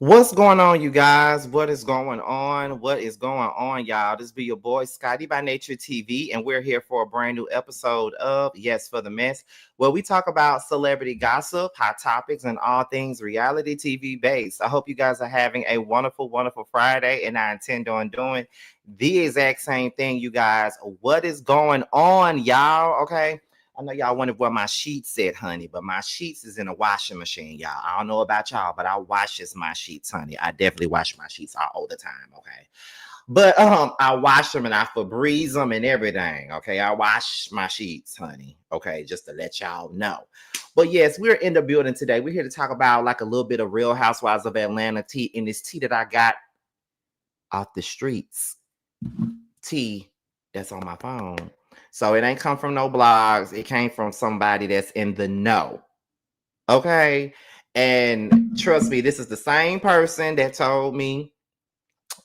What's going on, you guys? What is going on? What is going on, y'all? This be your boy Scotty by Nature TV, and we're here for a brand new episode of Yes for the Mess, where we talk about celebrity gossip, hot topics, and all things reality TV based. I hope you guys are having a wonderful, wonderful Friday, and I intend on doing the exact same thing, you guys. What is going on, y'all? Okay. I know y'all wondered where my sheets at, honey, but my sheets is in a washing machine, y'all. I don't know about y'all, but I washes my sheets, honey. I definitely wash my sheets all the time, okay? But I wash them and I Febreze them and everything, okay? I wash my sheets, honey, okay? Just to let y'all know. But yes, we're in the building today. We're here to talk about like a little bit of Real Housewives of Atlanta tea, and this tea that I got off the streets. Tea that's on my phone. So it ain't come from no blogs. It came from somebody that's in the know. Okay. And trust me, this is the same person that told me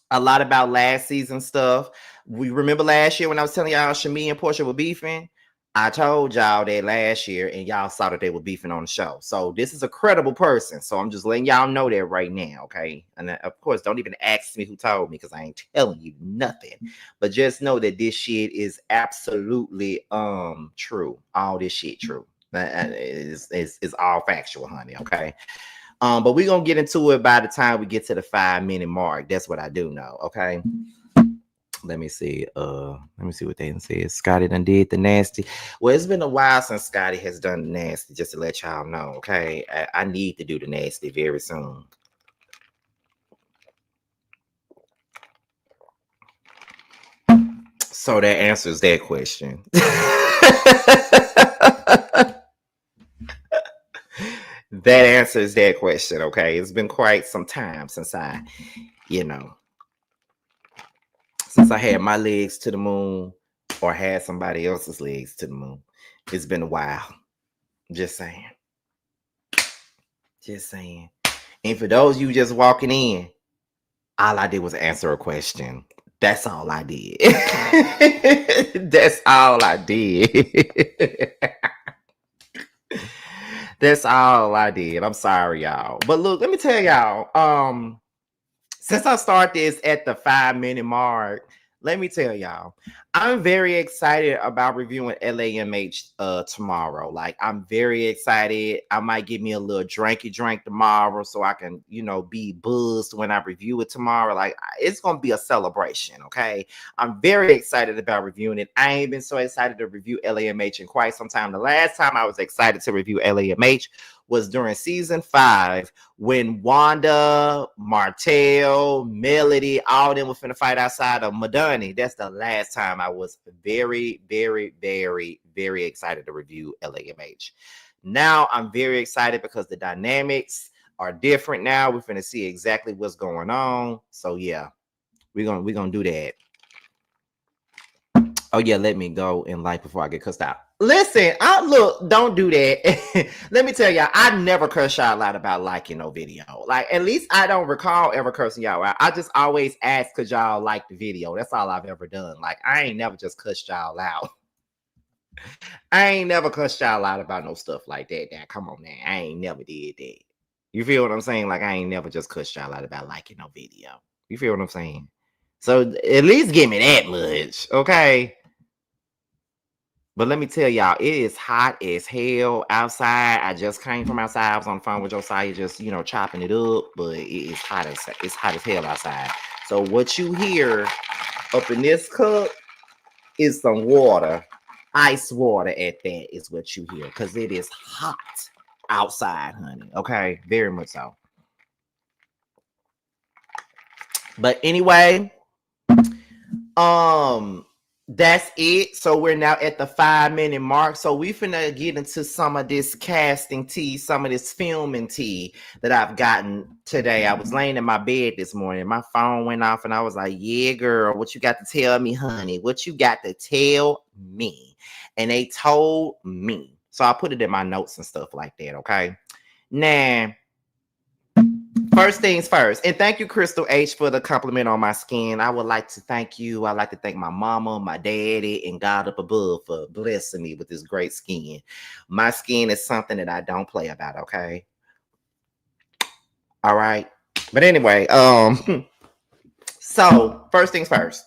a lot about last season stuff. We remember last year when I was telling y'all Shami and Portia were beefing. I told y'all that last year, and y'all saw that they were beefing on the show. So this is a credible person. So I'm just letting y'all know that right now, okay? And of course, don't even ask me who told me because I ain't telling you nothing. But just know that this shit is absolutely true. All this shit true. It's all factual, honey. Okay. But we're gonna get into it by the time we get to the 5-minute mark. That's what I do know. Okay. Let me see. Let me see what they said. Scotty done did the nasty. Well, it's been a while since Scotty has done the nasty, just to let y'all know. Okay. I need to do the nasty very soon. So that answers that question. That answers that question. Okay. It's been quite some time since you know, since I had my legs to the moon or had somebody else's legs to the moon. It's been a while. Just saying. Just saying. And for those of you just walking in, all I did was answer a question. That's all I did. That's all I did. That's all I did. I'm sorry, y'all. But look, let me tell y'all. Since I start this at the 5-minute mark, let me tell y'all, I'm very excited about reviewing LAMH tomorrow. Like, I'm very excited. I might give me a little drinky drink tomorrow so I can, be buzzed when I review it tomorrow. Like, it's gonna be a celebration, okay? I'm very excited about reviewing it. I ain't been so excited to review LAMH in quite some time. The last time I was excited to review LAMH was during season 5 when Wanda, Martell, Melody, all them were finna fight outside of Madani. That's the last time I was very, very, very, very excited to review LAMH. Now I'm very excited because the dynamics are different now. We're finna see exactly what's going on. So yeah, we're gonna do that. Oh yeah, let me go in life before I get cussed out. Listen, don't do that. Let me tell y'all, I never curse y'all out about liking no video. Like, at least I don't recall ever cursing y'all out. I just always ask because y'all like the video. That's all I've ever done. Like, I ain't never just cussed y'all out. I ain't never cussed y'all out about no stuff like that. Now, come on, man. I ain't never did that. You feel what I'm saying? Like, I ain't never just cussed y'all out about liking no video. You feel what I'm saying? So at least give me that much, okay? But let me tell y'all, it is hot as hell outside. I just came from outside. I was on the phone with Josiah, just chopping it up. But it's hot as hell outside. So what you hear up in this cup is some water, ice water. At that is what you hear, because it is hot outside, honey. Okay, very much so. But anyway, that's it. So we're now at the 5-minute mark. So we finna get into some of this casting tea, some of this filming tea that I've gotten today. I was laying in my bed this morning. My phone went off and I was like, yeah, girl, what you got to tell me, honey? What you got to tell me? And they told me. So I put it in my notes and stuff like that, okay? Now, first things first, and thank you, Crystal H, for the compliment on my skin. I would like to thank you. I'd like to thank my mama, my daddy, and God up above for blessing me with this great skin. My skin is something that I don't play about, okay? All right? But anyway, so first things first.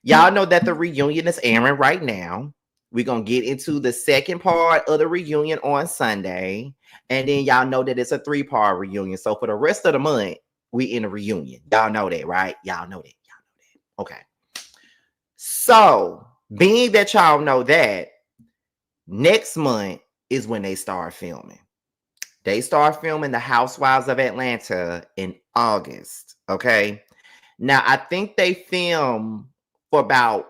Y'all know that the reunion is airing right now. We're gonna get into the second part of the reunion on Sunday. And then y'all know that it's a three-part reunion. So for the rest of the month, we in a reunion. Y'all know that, right? Y'all know that. Y'all know that. Okay. So being that y'all know that, next month is when they start filming. They start filming The Housewives of Atlanta in August. Okay. Now I think they film for about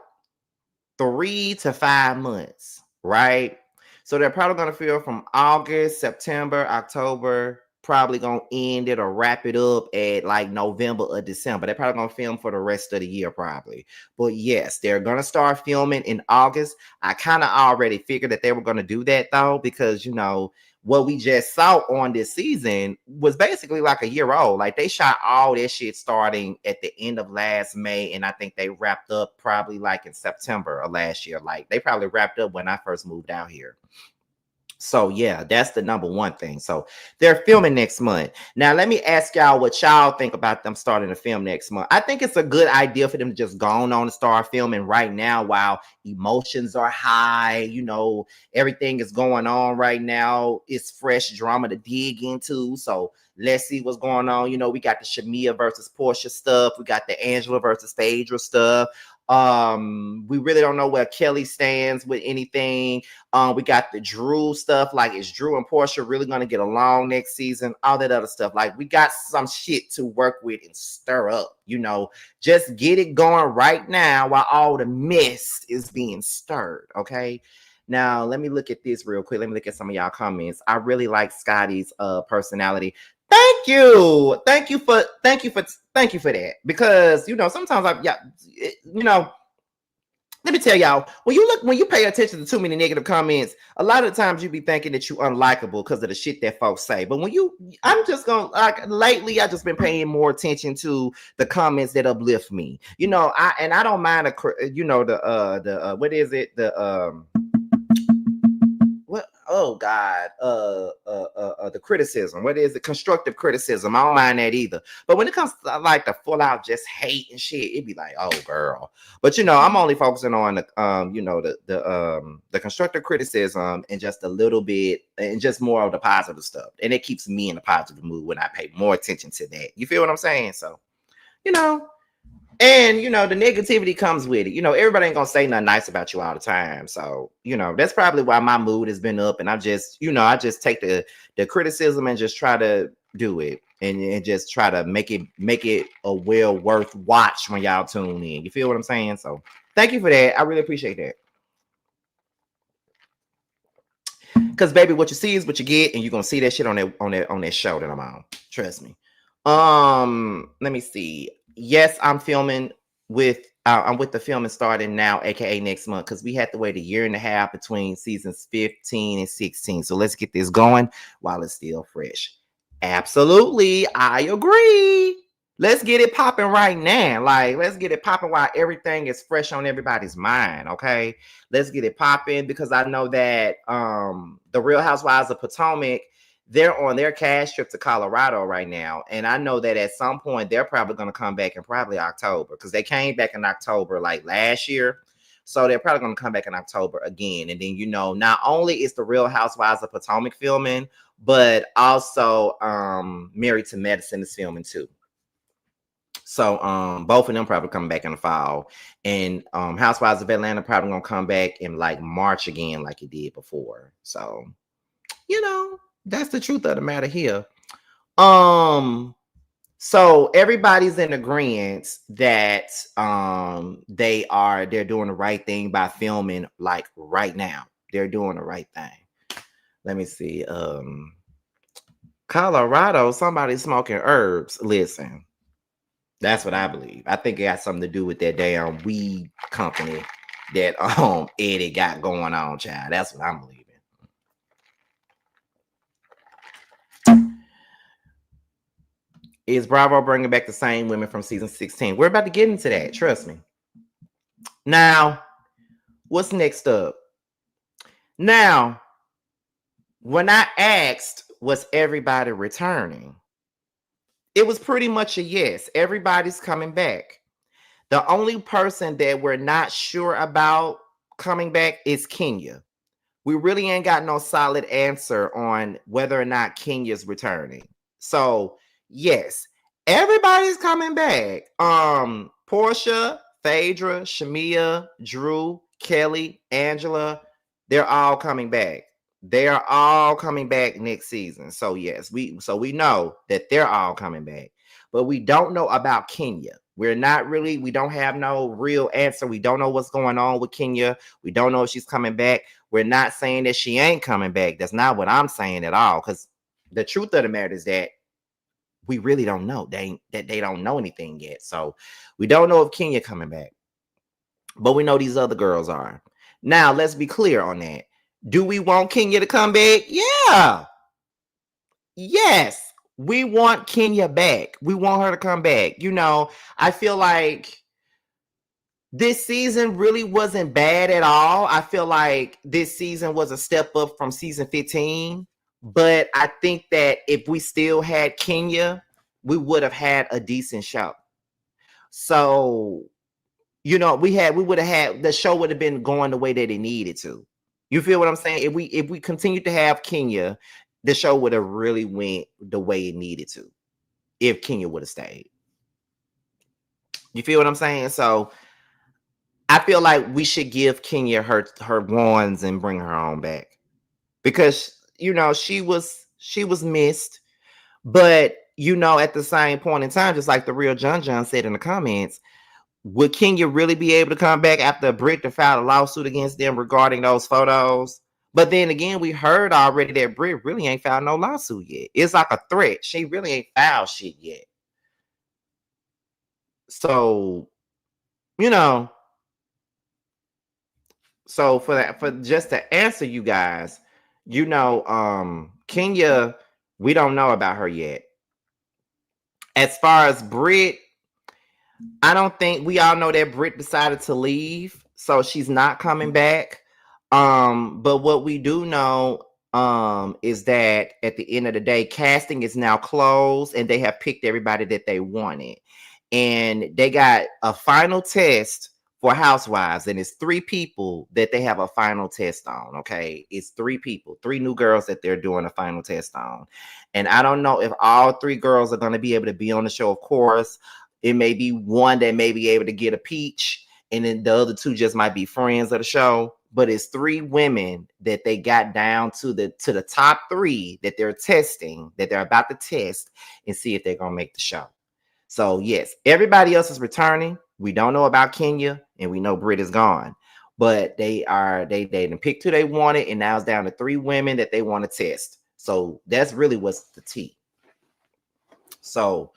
3 to 5 months, right? So they're probably going to film from August, September, October, probably going to end it or wrap it up at like November or December. They're probably going to film for the rest of the year, probably. But yes, they're going to start filming in August. I kind of already figured that they were going to do that though, because, you know, what we just saw on this season was basically like a year old. Like they shot all that shit starting at the end of last May, and I think they wrapped up probably like in September of last year. Like they probably wrapped up when I first moved out here. So yeah, that's the number one thing. So they're filming next month. Now let me ask y'all what y'all think about them starting to film next month. I think it's a good idea for them to just go on and start filming right now while emotions are high. You know, everything is going on right now. It's fresh drama to dig into. So let's see what's going on. You know, we got the Shamia versus Portia stuff. We got the Angela versus Phaedra stuff. We really don't know where Kelly stands with anything. We got the Drew stuff. Like, is Drew and Portia really going to get along next season? All that other stuff. Like, we got some shit to work with and stir up. You know, just get it going right now while all the mess is being stirred. Okay. Now, let me look at this real quick. Let me look at some of y'all comments. I really like Scotty's personality. Thank you. Thank you for that. Because, you know, sometimes you know, let me tell y'all, when you pay attention to too many negative comments, a lot of the times you be thinking that you unlikable because of the shit that folks say. But I'm just gonna, like, lately I just been paying more attention to the comments that uplift me. You know, I don't mind what is it? What, oh God, the criticism. What is it? Constructive criticism. I don't mind that either. But when it comes to like the full out just hate and shit, it'd be like, oh girl. But you know, I'm only focusing on the constructive criticism and just a little bit and just more of the positive stuff. And it keeps me in a positive mood when I pay more attention to that. You feel what I'm saying? So, you know. And, you know, the negativity comes with it. You know, everybody ain't gonna say nothing nice about you all the time. So, you know, that's probably why my mood has been up. And I just take the criticism and just try to do it and just try to make it a well worth watch when y'all tune in. You feel what I'm saying? So thank you for that. I really appreciate that. Because baby, what you see is what you get, and you're gonna see that shit on that show that I'm on. Trust me. Let me see. Yes, I'm filming with I'm with the filming starting now, aka next month, because we had to wait a year and a half between seasons 15 and 16. So let's get this going while it's still fresh. Absolutely, I agree. Let's get it popping right now. Like, let's get it popping while everything is fresh on everybody's mind. Okay, let's get it popping because I know that the Real Housewives of Potomac, they're on their cash trip to Colorado right now. And I know that at some point they're probably going to come back in probably October because they came back in October like last year. So they're probably going to come back in October again. And then, you know, not only is the Real Housewives of Potomac filming, but also Married to Medicine is filming too. So both of them probably coming back in the fall. And Housewives of Atlanta probably going to come back in like March again like it did before. So, you know, that's the truth of the matter here. So everybody's in agreement that they're doing the right thing by filming like right now. They're doing the right thing. Let me see. Colorado, somebody's smoking herbs. Listen, that's what I believe. I think it got something to do with that damn weed company that Eddie got going on, child. That's what I'm believing. Is Bravo bringing back the same women from season 16? We're about to get into that. Trust me. Now, what's next up? Now, when I asked, was everybody returning? It was pretty much a yes. Everybody's coming back. The only person that we're not sure about coming back is Kenya. We really ain't got no solid answer on whether or not Kenya's returning. So, yes, everybody's coming back. Portia, Phaedra, Shamia, Drew, Kelly, Angela, they're all coming back. They are all coming back next season. So yes, we know that they're all coming back. But we don't know about Kenya. We don't have no real answer. We don't know what's going on with Kenya. We don't know if she's coming back. We're not saying that she ain't coming back. That's not what I'm saying at all. Because the truth of the matter is that we really don't know. They don't know anything yet. So we don't know if Kenya coming back. But we know these other girls are. Now, let's be clear on that. Do we want Kenya to come back? Yeah. Yes. We want Kenya back. We want her to come back. I feel like this season really wasn't bad at all. I feel like this season was a step up from season 15. But I think that if we still had Kenya, we would have had a decent show. So, we would have had, the show would have been going the way that it needed to. You feel what I'm saying? If we continued to have Kenya, the show would have really went the way it needed to. If Kenya would have stayed. You feel what I'm saying? So I feel like we should give Kenya her wands and bring her on back. Because she was missed. But at the same point in time, just like the real John said in the comments, would Kenya really be able to come back after Britt filed a lawsuit against them regarding those photos? But then again, we heard already that Britt really ain't filed no lawsuit yet. It's like a threat. She really ain't filed shit yet. So, so for just to answer you guys, Kenya, we don't know about her yet. As far as Britt, I don't think, we all know that Britt decided to leave, so she's not coming back. But what we do know is that at the end of the day, casting is now closed and they have picked everybody that they wanted. And they got a final test for Housewives, and it's 3 people that they have a final test on. Okay, it's 3 people, 3 new girls that they're doing a final test on. And I don't know if all 3 girls are going to be able to be on the show. Of course, it may be one that may be able to get a peach, and then the other 2 just might be friends of the show. But it's 3 women that they got down to the top 3 that they're testing, that they're about to test and see if they're gonna make the show. So yes, everybody else is returning. We don't know about Kenya, and we know Britt is gone. But they done picked who they wanted, and now it's down to 3 women that they want to test. So that's really what's the tea. So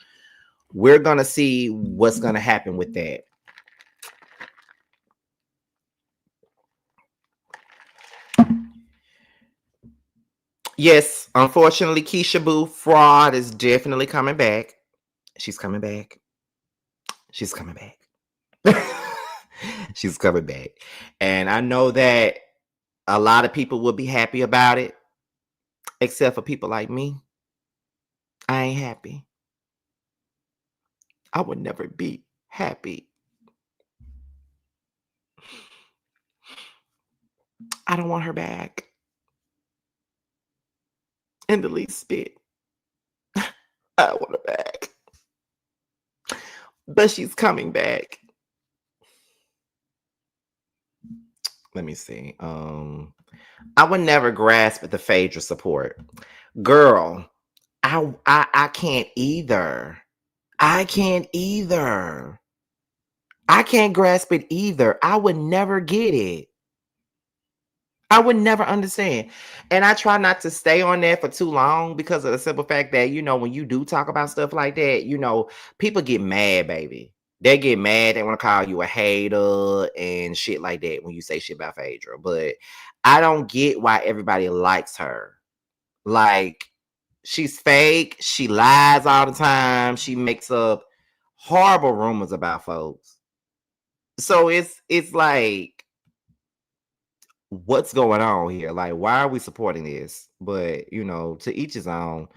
we're gonna see what's gonna happen with that. Yes, unfortunately, Keisha Boo Fraud is definitely coming back. She's coming back. She's coming back. She's coming back. And I know that a lot of people will be happy about it, except for people like me. I ain't happy. I would never be happy. I don't want her back in the least bit. I want her back. But she's coming back. Let me see. I would never grasp at the Phaedra support. Girl, I can't either. I can't either. I can't grasp it either. I would never get it. I would never understand. And I try not to stay on that for too long because of the simple fact that, when you do talk about stuff like that, people get mad, baby. They get mad. They want to call you a hater and shit like that when you say shit about Phaedra. But I don't get why everybody likes her. Like, she's fake. She lies all the time. She makes up horrible rumors about folks. So it's like, what's going on here? Like, why are we supporting this? But to each his own.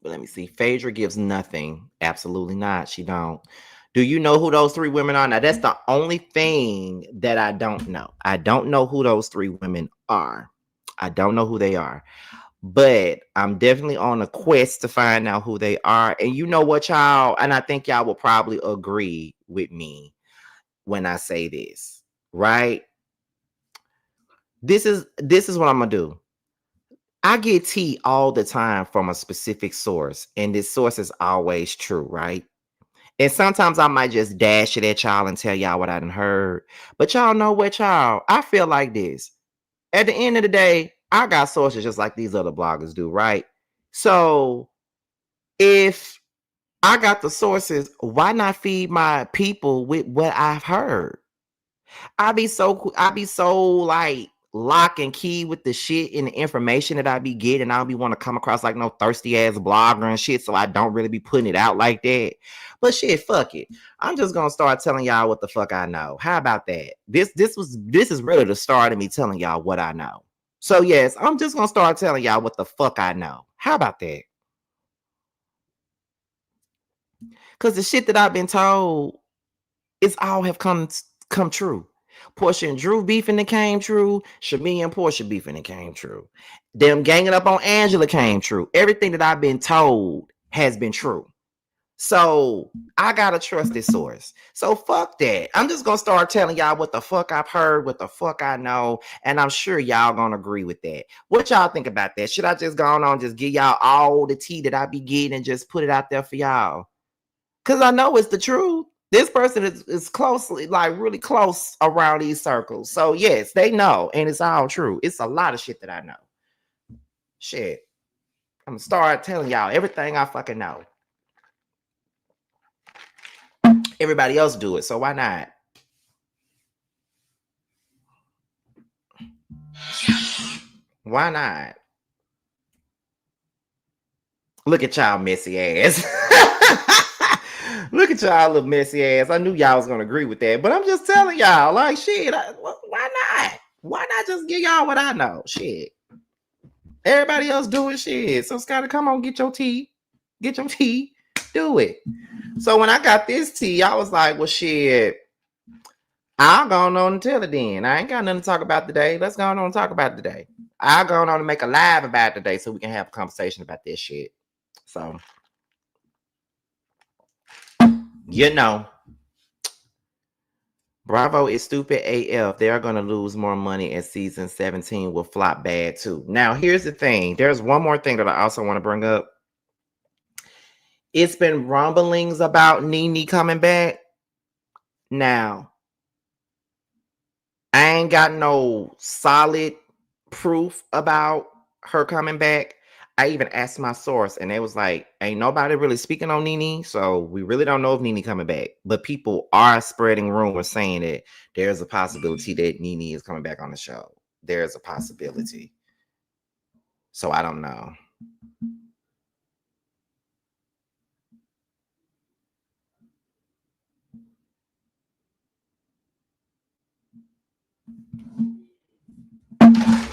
But let me see. Phaedra gives nothing. Absolutely not. She don't. Do you know who those 3 women are? Now, that's the only thing that I don't know. I don't know who those 3 women are. I don't know who they are. But I'm definitely on a quest to find out who they are. And you know what, y'all? And I think y'all will probably agree with me when I say this, right? This is what I'm gonna do. I get tea all the time from a specific source, and this source is always true, right? And sometimes I might just dash it at y'all and tell y'all what I done heard. But y'all know what, y'all? I feel like this. At the end of the day, I got sources just like these other bloggers do, right? So if I got the sources, why not feed my people with what I've heard? I be so like lock and key with the shit and the information that I be getting. I don't be want to come across like no thirsty ass blogger and shit, so I don't really be putting it out like that. But shit, fuck it. I'm just gonna start telling y'all what the fuck I know. How about that? This is really the start of me telling y'all what I know. So yes, I'm just gonna start telling y'all what the fuck I know. How about that? Because the shit that I've been told it's all have come true. Portia and Drew beefing it came true. Shamia and Portia beefing it came true. Them ganging up on Angela came true. Everything that I've been told has been true. So I gotta trust this source. So fuck that. I'm just gonna start telling y'all what the fuck I've heard, what the fuck I know, and I'm sure y'all gonna agree with that. What y'all think about that? Should I just go on just give y'all all the tea that I be getting and just put it out there for y'all? Because I know it's the truth. This person is closely, like really close around these circles. So yes, they know, and it's all true. It's a lot of shit that I know. Shit. I'm gonna start telling y'all everything I fucking know. Everybody else do it, so why not? Why not? Look at y'all messy ass. Look at y'all little messy ass. I knew y'all was gonna agree with that, but I'm just telling y'all, like, shit, why not? Why not just give y'all what I know? Shit. Everybody else doing shit. So Scotty, come on, get your tea. Get your tea. Do it. So when I got this tea, I was like, well, shit, I'll go on and tell it then. I ain't got nothing to talk about today. Let's go on and talk about it today. I'll go on and make a live about it today so we can have a conversation about this shit. So, you know, Bravo is stupid AF. They're going to lose more money, and season 17 will flop bad too. Now, here's the thing. There's one more thing that I also want to bring up. It's been rumblings about Nene coming back. Now, I ain't got no solid proof about her coming back. I even asked my source, and they was like, ain't nobody really speaking on Nene, so we really don't know if Nene coming back. But people are spreading rumors saying that there's a possibility that Nene is coming back on the show. There's a possibility. So I don't know.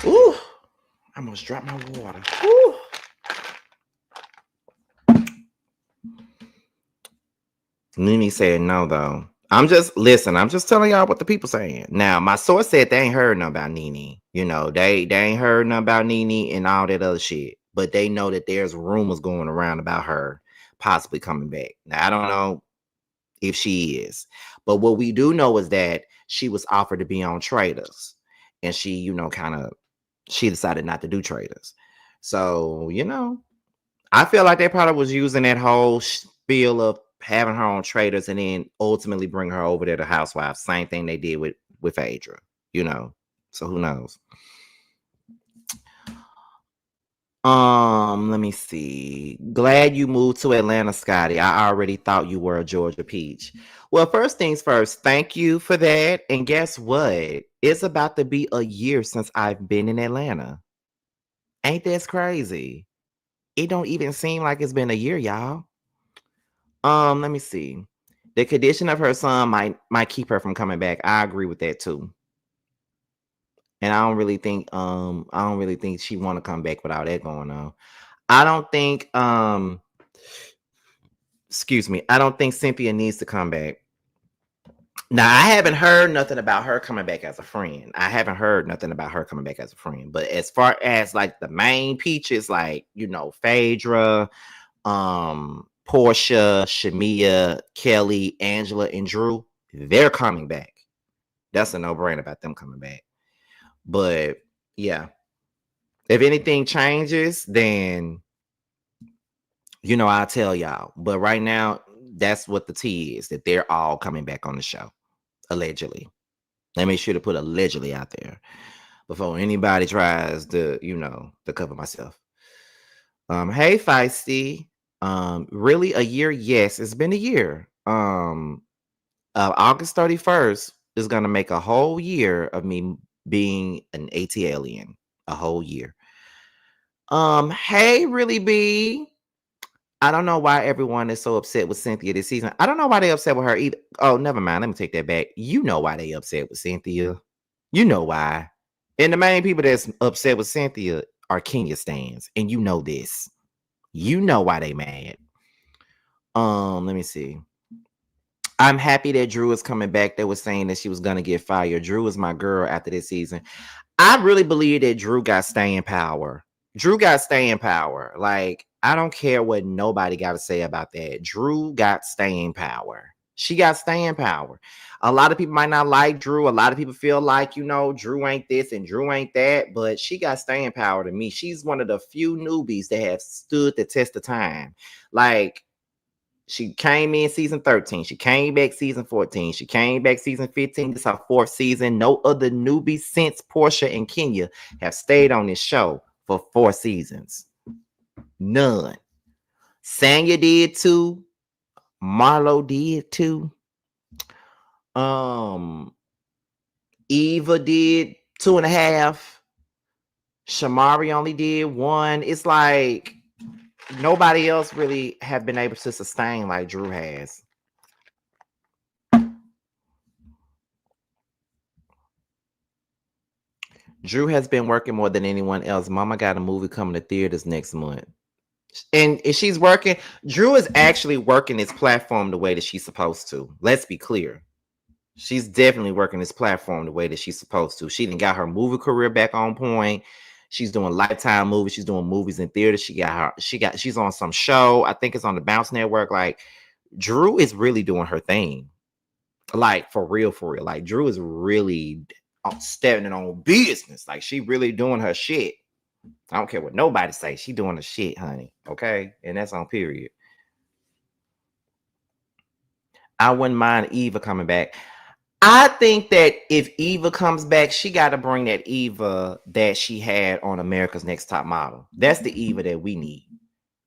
Ooh, I almost dropped my water. Ooh. Nene said no, though. I'm just telling y'all what the people saying. Now, my source said they ain't heard nothing about Nene. You know, they ain't heard nothing about Nene and all that other shit. But they know that there's rumors going around about her possibly coming back. Now, I don't know if she is. But what we do know is that she was offered to be on Traders. And she, you know, she decided not to do Traders. So, you know, I feel like they probably was using that whole spiel of having her on Traders and then ultimately bring her over there to Housewives. Same thing they did with Phaedra, you know. So who knows? Let me see. Glad you moved to Atlanta, Scotty. I already thought you were a Georgia peach. Well, first things first, thank you for that. And guess what? It's about to be a year since I've been in Atlanta. Ain't that crazy? It don't even seem like it's been a year, y'all. Let me see. The condition of her son might keep her from coming back. I agree with that too. And I don't really think she want to come back with all that going on. I don't think excuse me, I don't think Cynthia needs to come back. Now, I haven't heard nothing about her coming back as a friend. I haven't heard nothing about her coming back as a friend. But as far as like the main peaches, like, you know, Phaedra, Portia, Shamia, Kelly, Angela, and Drew, they're coming back. That's a no-brainer about them coming back. But yeah, if anything changes, then you know, I'll tell y'all. But right now, that's what the tea is, that they're all coming back on the show, allegedly. Let me sure to put allegedly out there before anybody tries to, you know, to cover myself. Hey Feisty. Really a year? Yes, it's been a year. August 31st is gonna make a whole year of me being an AT alien. A whole year. Hey, really B. I don't know why everyone is so upset with Cynthia this season. I don't know why they upset with her either. Oh, never mind. Let me take that back. You know why they upset with Cynthia. You know why. And the main people that's upset with Cynthia are Kenya stans. And you know this. You know why they mad. Let me see. I'm happy that Drew is coming back. They were saying that she was gonna get fired. Drew is my girl after this season. I really believe that Drew got staying power. Drew got staying power. Like, I don't care what nobody got to say about that. Drew got staying power. She got staying power. A lot of people might not like Drew. A lot of people feel like, you know, Drew ain't this and Drew ain't that, but she got staying power to me. She's one of the few newbies that have stood the test of time. Like, she came in season 13. She came back season 14. She came back season 15. This is her fourth season. No other newbies since Portia and Kenya have stayed on this show for 4 seasons. None. Sanya did too. Marlo did too. Eva did 2.5. Shamari only did 1. It's like nobody else really have been able to sustain like Drew has. Drew has been working more than anyone else. Mama got a movie coming to theaters next month. And she's working. Drew is actually working this platform the way that she's supposed to. Let's be clear. She's definitely working this platform the way that she's supposed to. She done got her movie career back on point. She's doing Lifetime movies. She's doing movies in theater. She's on some show. I think it's on the Bounce Network. Like, Drew is really doing her thing. Like, for real, for real. Like, Drew is really standing on business. Like, she really doing her shit. I don't care what nobody say. She doing the shit, honey. Okay? And that's on period. I wouldn't mind Eva coming back. I think that if Eva comes back, she got to bring that Eva that she had on America's Next Top Model. That's the Eva that we need.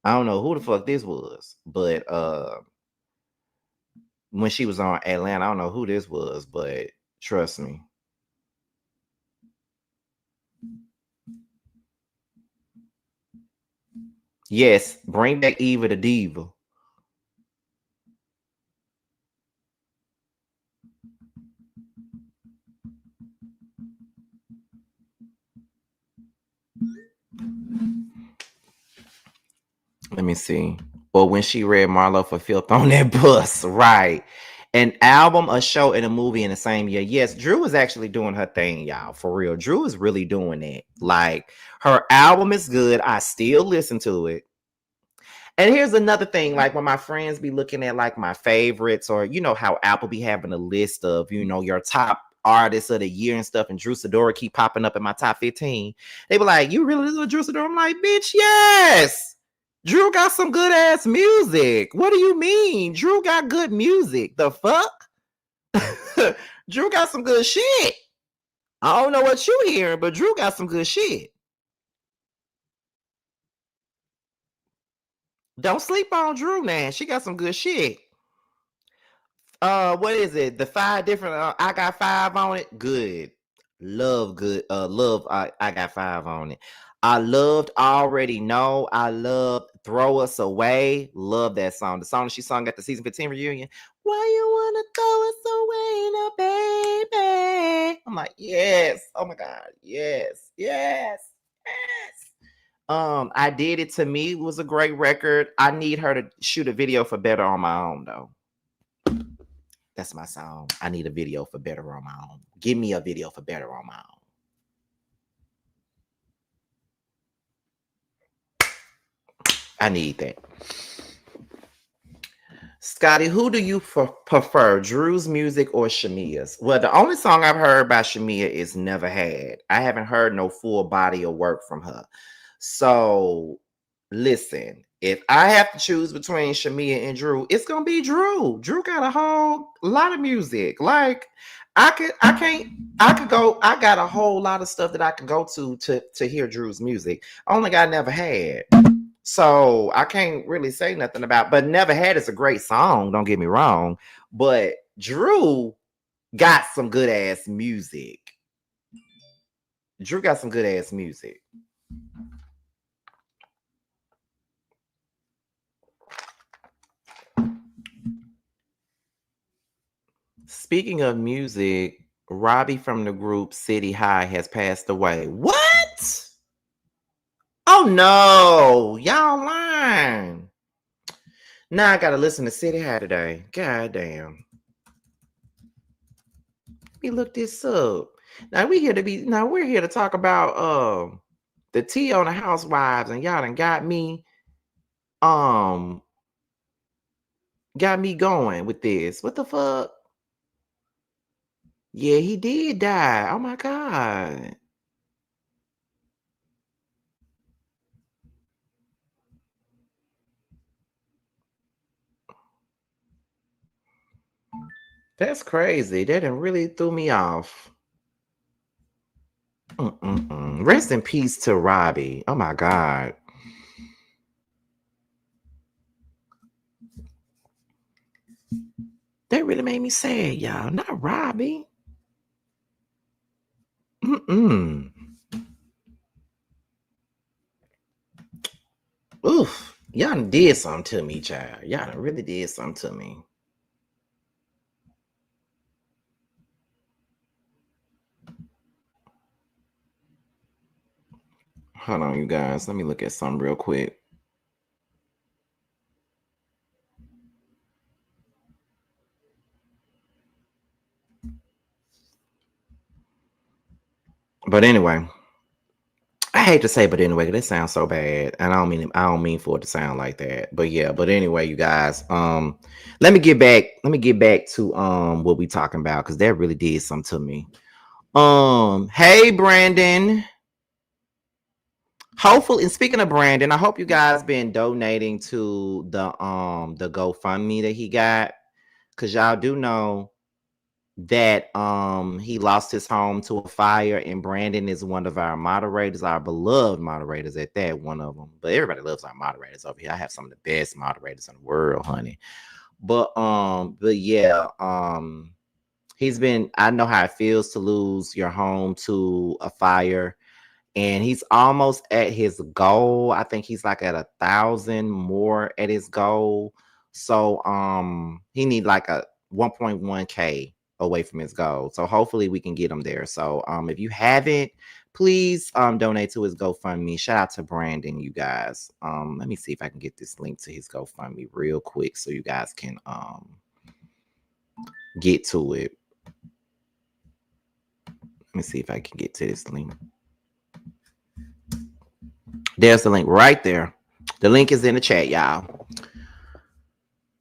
I don't know who the fuck this was, but when she was on Atlanta, I don't know who this was, but trust me. Yes, bring back Eva the Diva. Let me see. Or when she read Marlo for Filth on that bus, right? An album, a show, and a movie in the same year. Yes, Drew is actually doing her thing, y'all. For real. Drew is really doing it. Like, her album is good. I still listen to it. And here's another thing, like when my friends be looking at like my favorites, or you know how Apple be having a list of, you know, your top artists of the year and stuff, and Drew Sidora keep popping up in my top 15. They be like, you really listen to Drew Sidora? I'm like, bitch, yes. Drew got some good ass music. What do you mean? Drew got good music. The fuck? Drew got some good shit. I don't know what you hearing, but Drew got some good shit. Don't sleep on Drew, man. She got some good shit. What is it? The 5 different I got 5 on it. Good. Love good. Love I got 5 on it. I loved Already Know. I love Throw Us Away. Love that song. The song that she sung at the season 15 reunion. Why you wanna throw us away now, baby? I'm like, yes. Oh my God. Yes. Yes. Yes. I Did It To Me was a great record. I need her to shoot a video for Better on My Own though. That's my song. I need a video for Better on My Own. Give me a video for Better on My Own. I need that. Scotty, who do you prefer, Drew's music or Shamia's? Well, the only song I've heard by Shamia is Never Had. I haven't heard no full body of work from her. So, listen, if I have to choose between Shamia and Drew, it's gonna be Drew. Drew got a whole lot of music. Like, I got a whole lot of stuff that I can go to hear Drew's music. Only got Never Had. So I can't really say nothing about, but Never Had is a great song, don't get me wrong. But Drew got some good ass music. Drew got some good ass music. Speaking of music, Robbie from the group City High has passed away. What? Oh no, y'all lying. Now I gotta listen to City High today. God damn. Let me look this up. Now we're here to talk about the tea on the housewives, and y'all done got me going with this. What the fuck? Yeah, he did die. Oh my God. That's crazy. That done really threw me off. Rest in peace to Robbie. Oh my God. That really made me sad, y'all. Not Robbie. Oof. Y'all done did something to me, child. Y'all done really did something to me. Hold on, you guys. Let me look at something real quick. But anyway, I hate to say, but anyway, that sounds so bad, and I don't mean for it to sound like that. But yeah, but anyway, you guys, let me get back to what we talking about, because that really did something to me. Hey Brandon. Hopefully, and speaking of Brandon, I hope you guys been donating to the GoFundMe that he got, because y'all do know that he lost his home to a fire, and Brandon is one of our moderators, our beloved moderators at that, one of them. But everybody loves our moderators over here. I have some of the best moderators in the world, honey. But yeah, I know how it feels to lose your home to a fire, and he's almost at his goal. I think he's like at 1,000 more at his goal. So he need like a 1.1K away from his goal. So hopefully we can get him there. So if you haven't, please donate to his GoFundMe. Shout out to Brandon, you guys. Let me see if I can get this link to his GoFundMe real quick so you guys can get to it. Let me see if I can get to this link. There's the link right there. The link is in the chat, y'all.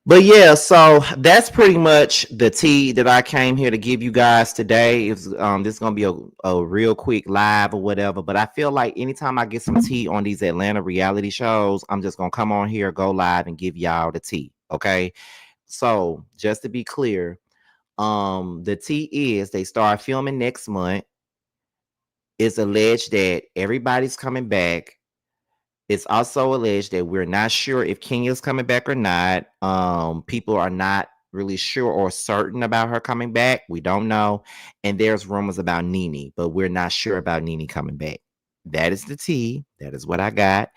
But yeah, so that's pretty much the tea that I came here to give you guys today. This is gonna be a real quick live or whatever. But I feel like anytime I get some tea on these Atlanta reality shows, I'm just gonna come on here, go live, and give y'all the tea. Okay. So just to be clear, the tea is they start filming next month. It's alleged that everybody's coming back. It's also alleged that we're not sure if Kenya's coming back or not. People are not really sure or certain about her coming back. We don't know. And there's rumors about Nene, but we're not sure about Nene coming back. That is the tea. That is what I got.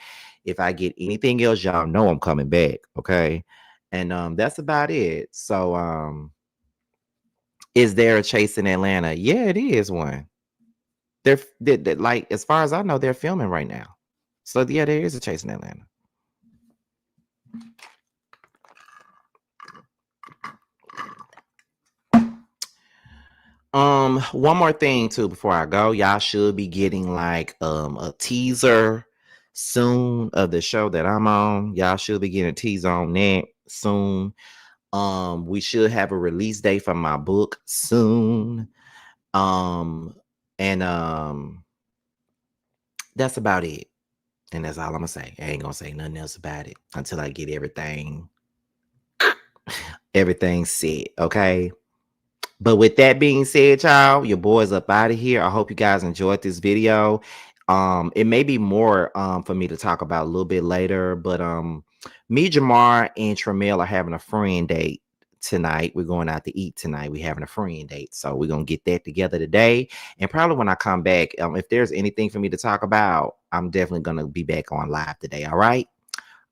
If I get anything else, y'all know I'm coming back. Okay. And that's about it. So is there a chase in Atlanta? Yeah, it is one. They're like, as far as I know, they're filming right now. So yeah, there is a Chase in Atlanta. One more thing too before I go. Y'all should be getting like a teaser soon of the show that I'm on. Y'all should be getting a teaser on that soon. We should have a release date for my book soon. And that's about it. And that's all I'm gonna say. I ain't gonna say nothing else about it until I get everything set. Okay. But with that being said, y'all, your boy's up out of here. I hope you guys enjoyed this video. It may be more for me to talk about a little bit later, but me, Jamar, and Tramel are having a friend date tonight. We're going out to eat tonight. We're having a friend date, so we're gonna get that together today. And probably when I come back, if there's anything for me to talk about, I'm definitely gonna be back on live today. All right,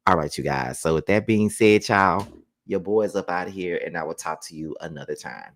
you guys. So with that being said, y'all, your boy's up out of here, and I will talk to you another time.